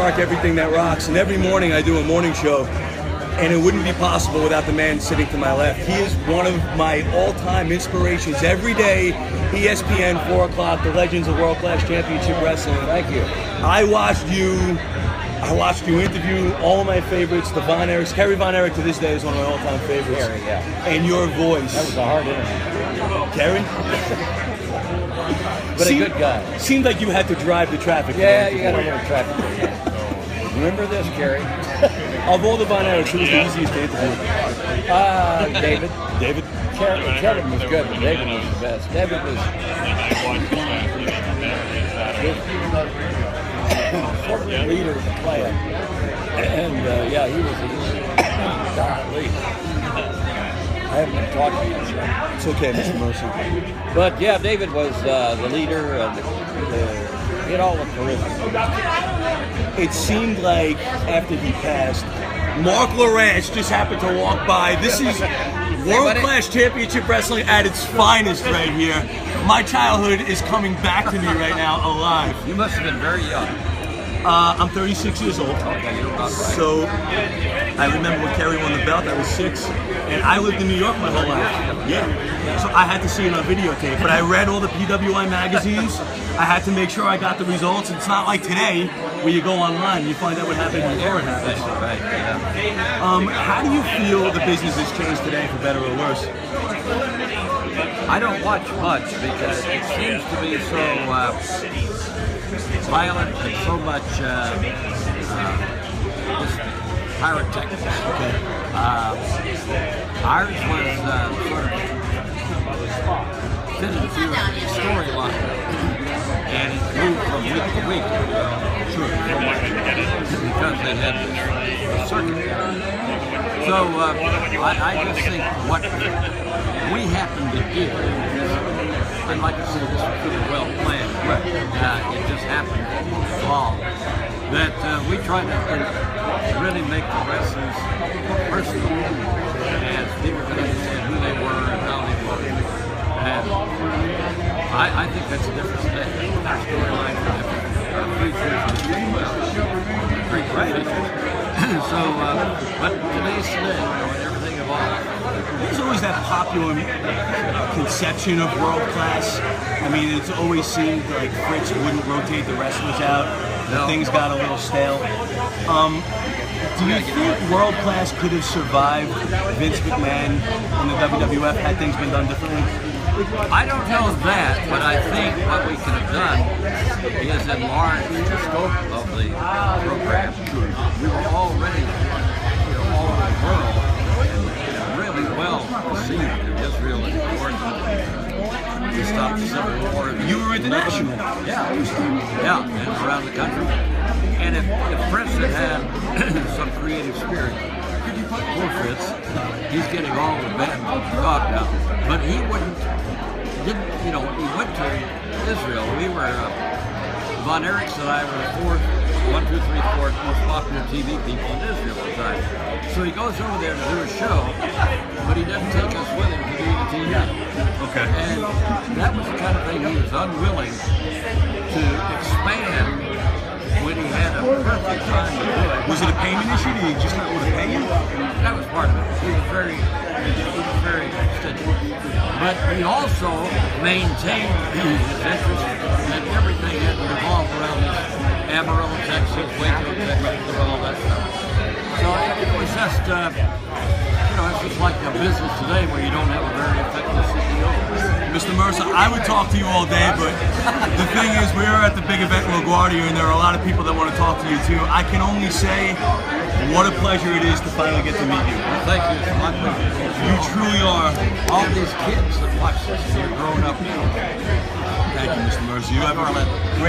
Shark, Everything That Rocks, and every morning I do a morning show, and it wouldn't be possible without the man sitting to my left. He is one of my all-time inspirations. Every day, ESPN, 4 o'clock, the Legends of World Class Championship Wrestling. Thank you. I watched you interview all of my favorites, the Von Erichs. Kerry Von Erich to this day is one of my all-time favorites. Kerry, yeah. And your voice. That was a hard interview. Kerry? But a good guy. Seemed like you had to drive the traffic. Yeah, you got a little traffic. Remember this, Kerry? Of all the Von Erichs, who was the easiest to interview? David. David? Kevin was good, but David was the best. David was sort of the leader of the clan. And yeah, he was the lead. I haven't been talking much yet. It's okay, Mr. Mercer. But yeah, David was the leader and he had all the charisma. It seemed like after he passed, Mark Lawrence just happened to walk by. This is World Class Championship Wrestling at its finest right here. My childhood is coming back to me right now, alive. You must have been very young. I'm 36 years old. Okay, you're about right. So I remember when Kerry won the belt, I was 6, and I lived in New York my whole life. Yeah. So I had to see it on videotape, but I read all the PWI magazines. I had to make sure I got the results. It's not like today where you go online and you find out what happened before it happens. Right, yeah. How do you feel the business has changed today, for better or worse? I don't watch much because it seems to be so violent and so much pyrotechnics. Okay. Ours was sort of fitted to a storyline, and it moved from week to week. Sure. Because they had the circuit. So I just think what we happen to do, and like I said, this was pretty well planned. Right. It just happened to fall. That we try to really make the wrestlers personal, and people can understand who they were and how they were. And I think that's a difference today. Our storylines are different. Our features are great features. So, but today's today, and everything evolves. There's always that popular conception of world class. I mean, it's always seemed like Fritz wouldn't rotate the wrestlers out. No. Things got a little stale. Do you think world class could have survived Vince McMahon in the WWF had things been done differently? I don't know that, but I think what we could have done is enlarge the scope of the program. We were already, all over the world, and really well received in Israel and Jordan to stop the Civil War. You were international. Yeah, and around the country. And if Fritz had some creative spirit, poor Fritz, he's getting all the bad talk now. But he he went to Israel. We were, Von Erichs and I were the fourth most popular TV people in Israel at the time. So he goes over there to do a show, but he doesn't take us with him to do the TV. Okay. And that was the kind of thing he was unwilling to expand when he had a perfect time to do it. Was it a payment issue? Did he just not want to pay you? That was part of it. He was very extensive. But he also maintained his interest that everything had to revolve around this Amarillo, Texas, Waco, Texas, and all that stuff. So it was just, it's just like a business today where you don't have a very effective CEO. Mr. Mercer, I would talk to you all day, but the thing is, we are at the big event in LaGuardia, and there are a lot of people that want to talk to you too. I can only say what a pleasure it is to finally get to meet you. Well, thank you. It's my pleasure. You truly are. All these kids that watch this, they're growing up. Thank you, Mr. Mercer. You have a great